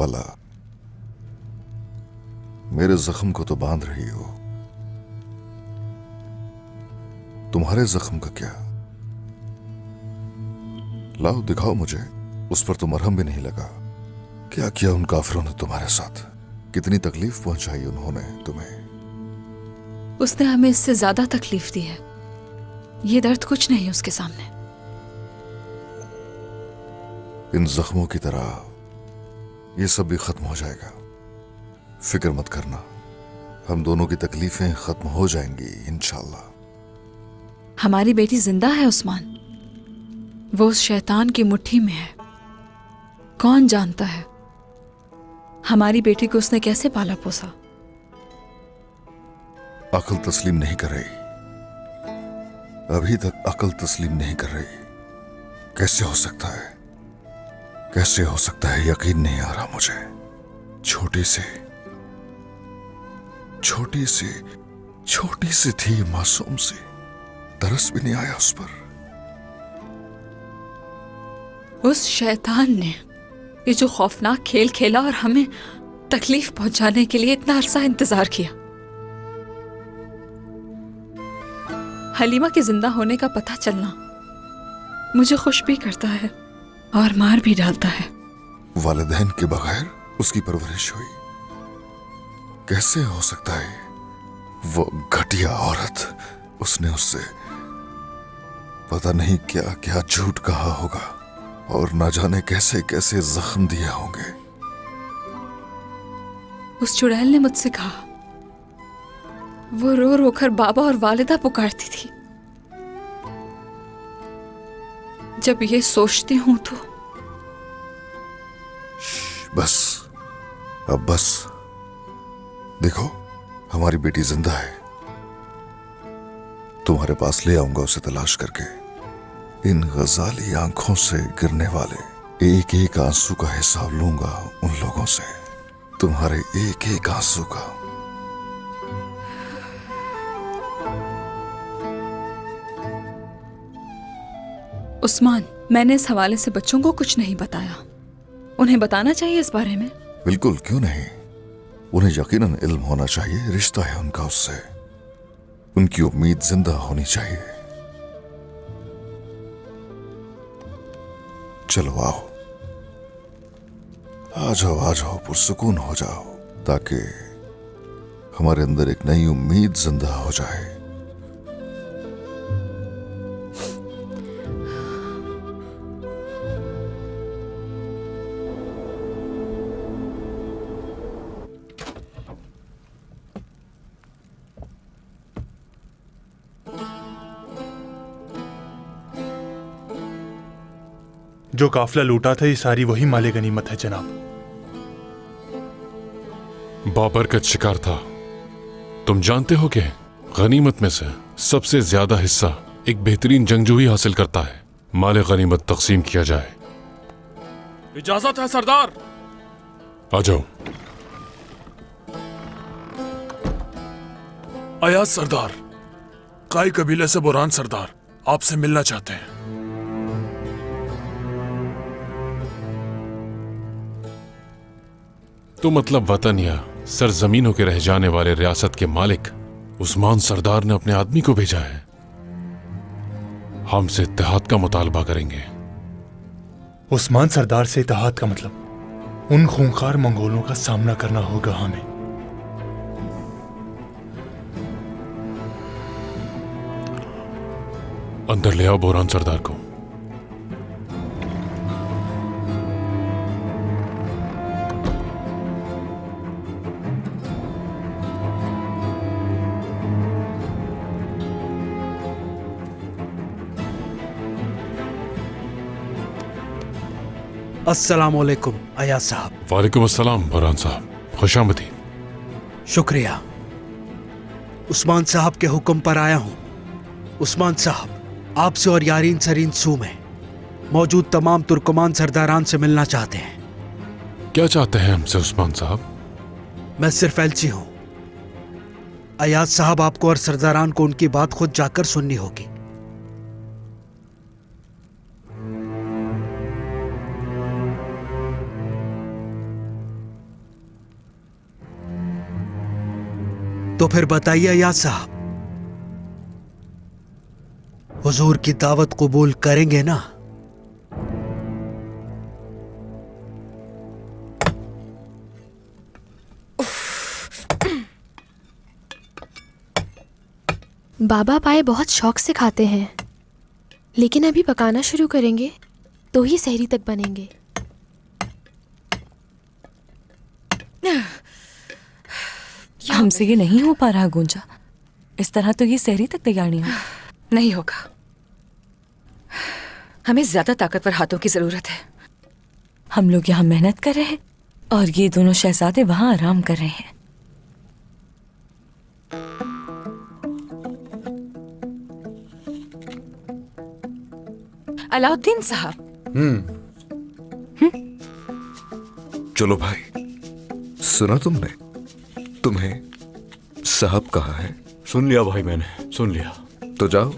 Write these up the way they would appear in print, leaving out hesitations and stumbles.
बाला, मेरे जख्म को तो बांध रही हो, तुम्हारे जख्म का क्या? लाओ दिखाओ मुझे, उस पर तो मरहम भी नहीं लगा। क्या किया उन काफिरों ने तुम्हारे साथ? कितनी तकलीफ पहुंचाई उन्होंने तुम्हें? उसने हमें इससे ज्यादा तकलीफ दी है। ये दर्द कुछ नहीं उसके सामने। इन जख्मों की तरह ये सब भी खत्म हो जाएगा, फिक्र मत करना। हम दोनों की तकलीफें खत्म हो जाएंगी इंशाल्लाह। हमारी बेटी जिंदा है उस्मान, वो उस शैतान की मुट्ठी में है। कौन जानता है हमारी बेटी को उसने कैसे पाला पोसा। अकल तस्लीम नहीं कर रही, अभी तक अकल तस्लीम नहीं कर रही। कैसे हो सकता है, कैसे हो सकता है? यकीन नहीं आ रहा मुझे। छोटी सी थी, मासूम सी, तरस भी नहीं आया उस पर। उस शैतान ने ये जो खौफनाक खेल खेला और हमें तकलीफ पहुंचाने के लिए इतना अरसा इंतजार किया। हलीमा के जिंदा होने का पता चलना मुझे खुश भी करता है और मार भी डालता है। वालिदैन के बगैर उसकी परवरिश हुई, कैसे हो सकता है? वो घटिया औरत, उसने उससे पता नहीं क्या क्या झूठ कहा होगा और ना जाने कैसे कैसे जख्म दिए होंगे। उस चुड़ैल ने मुझसे कहा, वो रो रो कर बाबा और वालिदा पुकारती थी। जब ये सोचती हूं तो बस, अब बस। देखो, हमारी बेटी जिंदा है। तुम्हारे पास ले आऊंगा उसे तलाश करके। इन गजाली आंखों से गिरने वाले एक एक आंसू का हिसाब लूंगा उन लोगों से, तुम्हारे एक एक आंसू का। उस्मान, मैंने इस हवाले से बच्चों को कुछ नहीं बताया। उन्हें बताना चाहिए इस बारे में। बिल्कुल, क्यों नहीं? उन्हें यकीनन इल्म होना चाहिए, रिश्ता है उनका उससे। उनकी उम्मीद जिंदा होनी चाहिए। चलो आओ, आ जाओ, पुरसुकून हो जाओ, ताकि हमारे अंदर एक नई उम्मीद जिंदा हो जाए। जो काफिला लूटा था, ये सारी वही माले गनीमत है जनाब। बाबरकत शिकार था। तुम जानते हो कि गनीमत में से सबसे ज्यादा हिस्सा एक बेहतरीन जंगजू ही हासिल करता है। माले गनीमत तकसीम किया जाए। इजाजत है सरदार। आ जाओ। अयाज सरदार, काई कबीले से बुरहान सरदार आपसे मिलना चाहते हैं। तो मतलब वतन या सरजमीनों के रह जाने वाले रियासत के मालिक उस्मान सरदार ने अपने आदमी को भेजा है। हमसे इत्तेहाद का मुतालबा करेंगे। उस्मान सरदार से इत्तेहाद का मतलब उन खूंखार मंगोलों का सामना करना होगा हमें। अंदर ले आओ बुरहान सरदार को। अस्सलामुअलैकुम अयाज साहब। वालेकुम अस्सलाम बुरहान साहब, खुशामदीद। शुक्रिया। उस्मान साहब के हुक्म पर आया हूं। उस्मान साहब, आपसे और यारीन सरीन सू में मौजूद तमाम तुर्कमान सरदारान से मिलना चाहते हैं। क्या चाहते हैं हमसे उस्मान साहब? मैं सिर्फ एलची हूं। अयाज साहब, आपको और सरदारान को उनकी बात खुद जाकर सुननी होगी। तो फिर बताइए या साहब, हुजूर की दावत कबूल करेंगे ना? बाबा पाए बहुत शौक से खाते हैं, लेकिन अभी पकाना शुरू करेंगे तो ही सहरी तक बनेंगे। हमसे ये नहीं हो पा रहा गुंजा। इस तरह तो ये सहरी तक तैयार नहीं हो। नहीं होगा। हमें ज्यादा ताकतवर हाथों की जरूरत है। हम लोग यहाँ मेहनत कर रहे हैं और ये दोनों शहजादे वहाँ आराम कर रहे हैं। अलाउद्दीन साहब, चलो भाई, सुना तुमने? तुम्हें साहब कहा है? सुन लिया भाई, मैंने सुन लिया। तो जाओ।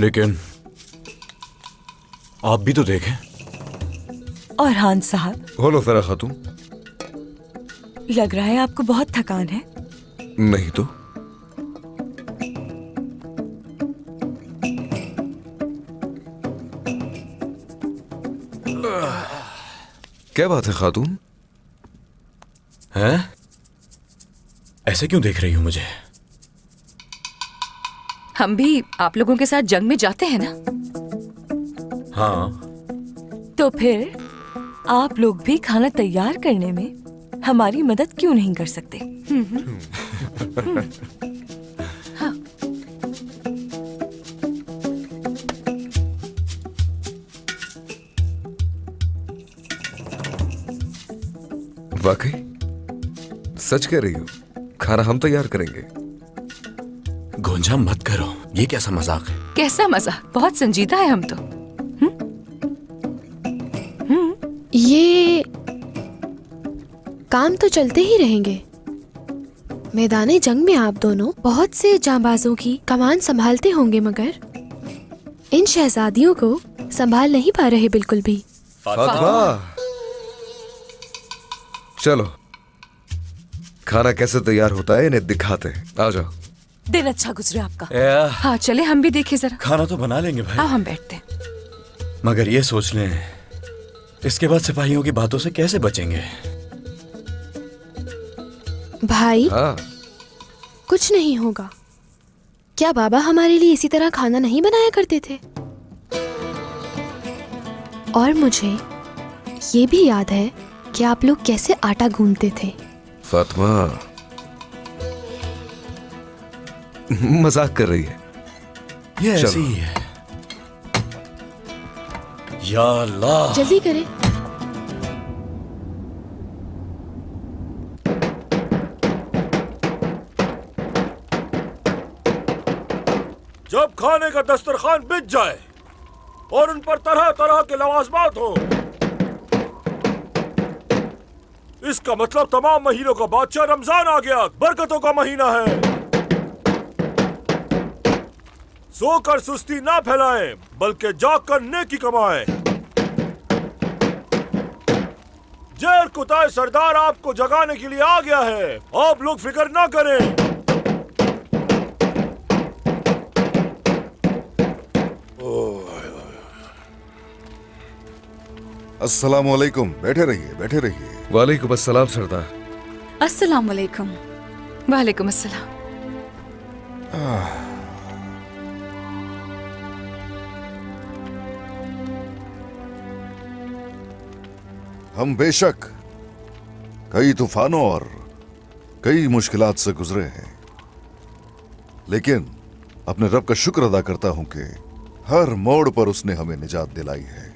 लेकिन आप भी तो देखें। और हान साहब, बोलो फरा खातून। लग रहा है आपको बहुत थकान है। नहीं तो। क्या बात है खातून? हैं? ऐसे क्यों देख रही हो मुझे? हम भी आप लोगों के साथ जंग में जाते हैं ना? हाँ। तो फिर आप लोग भी खाना तैयार करने में हमारी मदद क्यों नहीं कर सकते? हाँ। वाकई सच कह रही हो? खाना हम तैयार करेंगे। गुंजा मत करो, ये कैसा मजाक है? कैसा मजाक? बहुत संजीदा है हम तो। ये काम तो चलते ही रहेंगे। मैदाने जंग में आप दोनों बहुत से जांबाजों की कमान संभालते होंगे, मगर इन शहजादियों को संभाल नहीं पा रहे बिल्कुल भी। फातिमा, चलो खाना कैसे तैयार होता है इन्हें दिखाते हैं। आ जाओ। दिन अच्छा गुजरे आपका। हाँ चले, हम भी देखें जरा। खाना तो बना लेंगे भाई। हाँ हम बैठते हैं। मगर ये सोच लें, इसके बाद सिपाहियों की बातों से कैसे बचेंगे? भाई, हाँ। कुछ नहीं होगा। क्या बाबा हमारे लिए इसी तरह खाना नहीं बनाया करते थे? और मुझे ये भी याद है कि आप लोग कैसे आटा गूंथते थे। फातिमा मजाक कर रही है। ये चलो। ऐसी ही है। या अल्लाह। जल्दी करें। जब खाने का दस्तरखान बिछ जाए और उन पर तरह तरह के लवाजमात हो, इसका मतलब तमाम महीनों का बादशाह रमजान आ गया। बरकतों का महीना है। सोकर सुस्ती ना फैलाएं, बल्कि जागकर नेकी कमाएं। जैर कुताए सरदार आपको जगाने के लिए आ गया है। आप लोग फिक्र ना करें। अस्सलाम वालेकुम। बैठे रहिए, बैठे रहिए। वालेकुम अस्सलाम सरदार। अस्सलाम वालेकुम। वालेकुम अस्सलाम। हम बेशक कई तूफानों और कई मुश्किलात से गुजरे हैं, लेकिन अपने रब का शुक्र अदा करता हूं कि हर मोड़ पर उसने हमें निजात दिलाई है।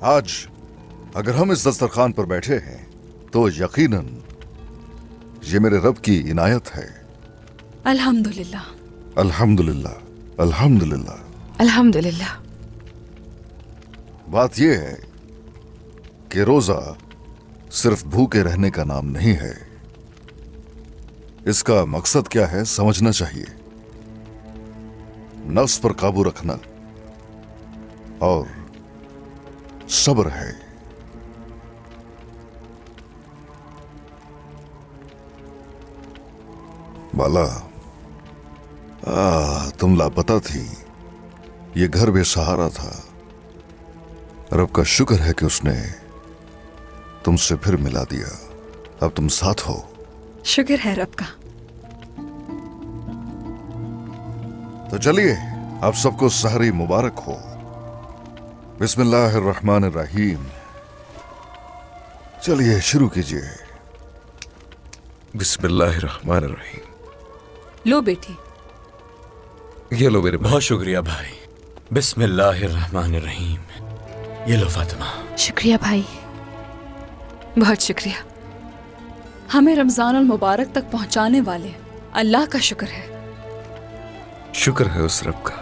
आज अगर हम इस दस्तरखान पर बैठे हैं तो यकीनन ये मेरे रब की इनायत है। अल्हम्दुलिल्लाह, अल्हम्दुलिल्लाह, अल्हम्दुलिल्लाह। अल्हम्दुलिल्लाह। बात यह है कि रोजा सिर्फ भूखे रहने का नाम नहीं है। इसका मकसद क्या है समझना चाहिए। नफ्स पर काबू रखना और सब्र है। बाला, तुम लापता थी, ये घर बेसहारा था। रब का शुक्र है कि उसने तुमसे फिर मिला दिया। अब तुम साथ हो। शुक्र है रब का। तो चलिए, आप सबको सहरी मुबारक हो। बिस्मिल्लाहिर्रहमानिर्रहीम। चलिए शुरू कीजिए। बिस्मिल्लाहिर्रहमानिर्रहीम। लो बेटी। ये लो मेरे। बहुत शुक्रिया भाई। बिस्मिल्लाहिर्रहमानिर्रहीम। ये लो फातिमा। शुक्रिया भाई। बहुत शुक्रिया। हमें रमजान अल मुबारक तक पहुंचाने वाले अल्लाह का शुक्र है। शुक्र है उस रब का।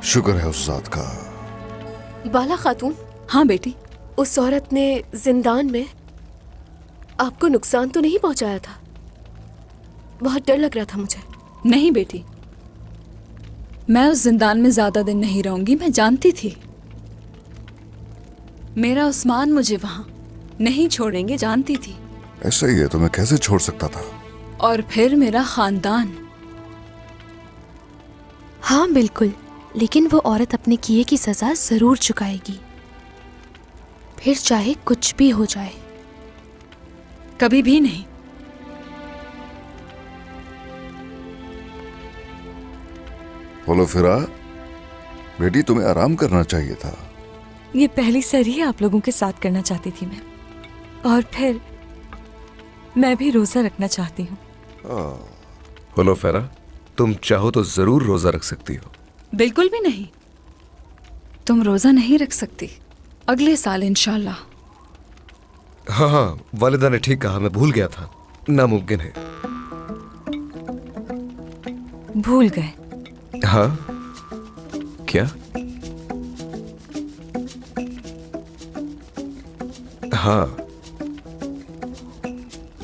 शुक्र है उस जात का। बाला खातून, हाँ बेटी। उस औरत ने जिंदान में आपको नुकसान तो नहीं पहुंचाया था? बहुत डर लग रहा था मुझे। नहीं बेटी, मैं उस जिंदान में ज्यादा दिन नहीं रहूंगी। मैं जानती थी मेरा उस्मान मुझे वहां नहीं छोड़ेंगे, जानती थी। ऐसा ही है तो मैं कैसे छोड़ सकता था? और फिर मेरा खानदान। हाँ बिल्कुल, लेकिन वो औरत अपने किए की सजा जरूर चुकाएगी, फिर चाहे कुछ भी हो जाए। कभी भी नहीं। बोलो फिरा, बेटी तुम्हें आराम करना चाहिए था। ये पहली सर ही आप लोगों के साथ करना चाहती थी मैं, और फिर मैं भी रोजा रखना चाहती हूँ। बोलो फेरा, तुम चाहो तो जरूर रोजा रख सकती हो। बिल्कुल भी नहीं, तुम रोजा नहीं रख सकती। अगले साल इंशाल्लाह। हाँ हाँ, वालिदा ने ठीक कहा, मैं भूल गया था। नामुमकिन है। भूल गए? हाँ, क्या? हाँ,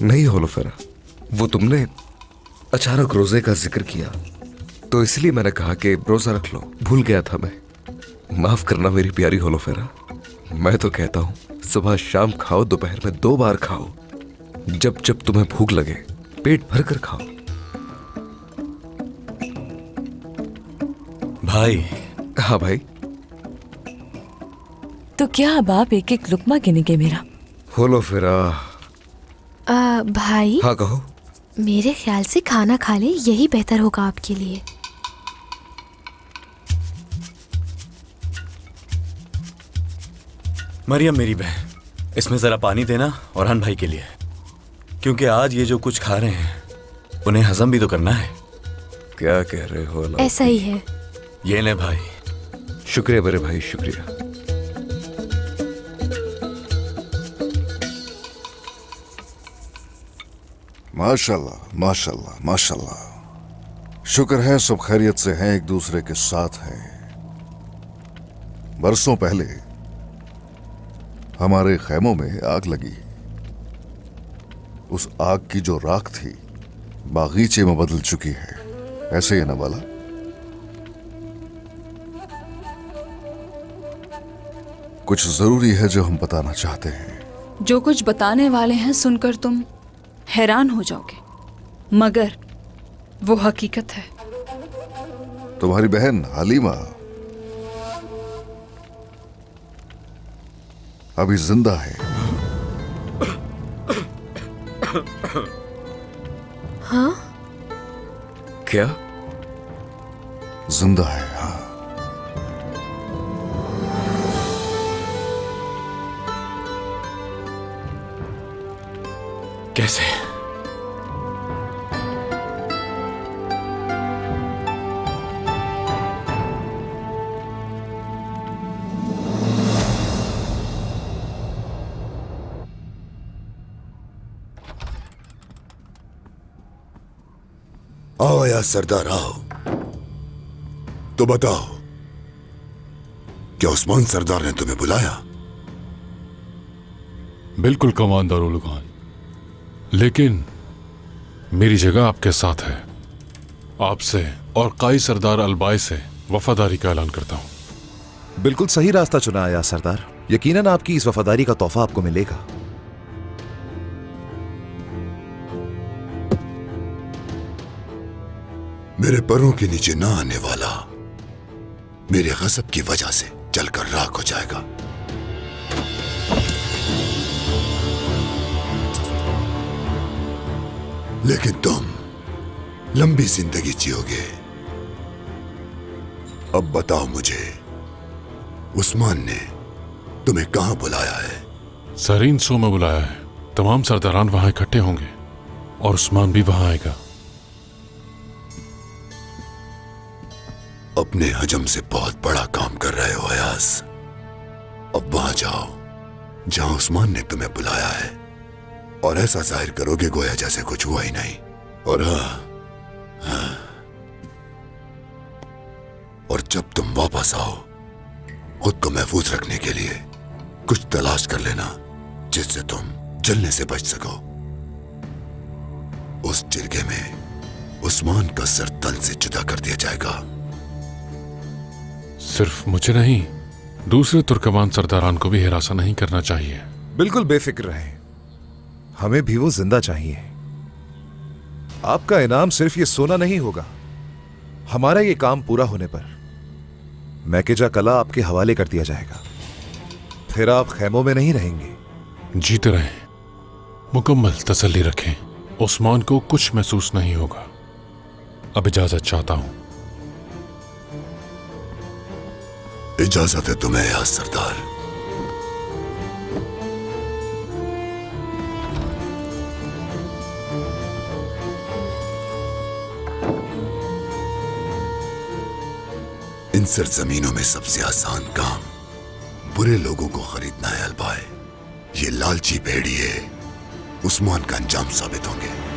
नहीं होलोफेरा, वो तुमने अचानक रोजे का जिक्र किया तो इसलिए मैंने कहा कि रोजा रख लो। भूल गया था मैं। माफ करना मेरी प्यारी होलोफेरा। मैं तो कहता हूं सुबह शाम खाओ, दोपहर में 2 बार खाओ, जब जब तुम्हें भूख लगे पेट भर कर खाओ। भाई। हाँ भाई। तो क्या अब आप एक एक लुकमा गिनेंगे मेरा? होलोफेरा। भाई। हाँ कहो। मेरे ख्याल से खाना खा ले, यही बेहतर होगा आपके लिए। मरियम मेरी बहन, इसमें जरा पानी देना औरहान भाई के लिए, क्योंकि आज ये जो कुछ खा रहे हैं उन्हें हजम भी तो करना है। क्या कह रहे हो? ऐसा ही है। ये ले भाई। शुक्रिया मेरे भाई, शुक्रिया। माशाल्लाह माशाल्लाह माशाल्लाह। शुक्र है सब खैरियत से हैं, एक दूसरे के साथ हैं। बरसों पहले हमारे खैमों में आग लगी। उस आग की जो राख थी बागीचे में बदल चुकी है। ऐसे ही ना बाला? कुछ जरूरी है जो हम बताना चाहते हैं। जो कुछ बताने वाले हैं सुनकर तुम हैरान हो जाओगे, मगर वो हकीकत है। तुम्हारी बहन हलीमा अभी जिंदा है। हाँ? क्या? जिंदा है, हाँ। कैसे? आओ या सरदार आओ। तो बताओ, क्या उस्मान सरदार ने तुम्हें बुलाया? बिल्कुल कमांडर उलगान, लेकिन मेरी जगह आपके साथ है। आपसे और काई सरदार अलबाई से वफादारी का ऐलान करता हूं। बिल्कुल सही रास्ता चुना है या सरदार। यकीनन आपकी इस वफादारी का तोहफा आपको मिलेगा। मेरे पैरों के नीचे ना आने वाला मेरे गजब की वजह से जलकर राख हो जाएगा। लेकिन तुम लंबी जिंदगी जियोगे। अब बताओ मुझे, उस्मान ने तुम्हें कहां बुलाया है? जरीन सो में बुलाया है। तमाम सरदारान वहां इकट्ठे होंगे और उस्मान भी वहां आएगा। अपने हजम से बहुत बड़ा काम कर रहे हो अयाज। अब वहां जाओ जहां उस्मान ने तुम्हें बुलाया है और ऐसा जाहिर करोगे गोया जैसे कुछ हुआ ही नहीं। और हाँ, और जब तुम वापस आओ खुद को महफूज रखने के लिए कुछ तलाश कर लेना जिससे तुम जलने से बच सको। उस जिरगे में उस्मान का सर तन से जुदा कर दिया जाएगा। सिर्फ मुझे नहीं, दूसरे तुर्कमान सरदारान को भी हिरासा नहीं करना चाहिए। बिल्कुल बेफिक्र रहें, हमें भी वो जिंदा चाहिए। आपका इनाम सिर्फ ये सोना नहीं होगा। हमारा ये काम पूरा होने पर मैकेजा कला आपके हवाले कर दिया जाएगा। फिर आप खैमों में नहीं रहेंगे। जीते रहें, मुकम्मल तसल्ली रखें। उस्मान को कुछ महसूस नहीं होगा। अब इजाजत चाहता हूं। इजाजत है तुम्हें या सरदार। इन सरजमीनों में सबसे आसान काम बुरे लोगों को खरीदना है अलबाए। ये लालची भेड़िए उस्मान का अंजाम साबित होंगे।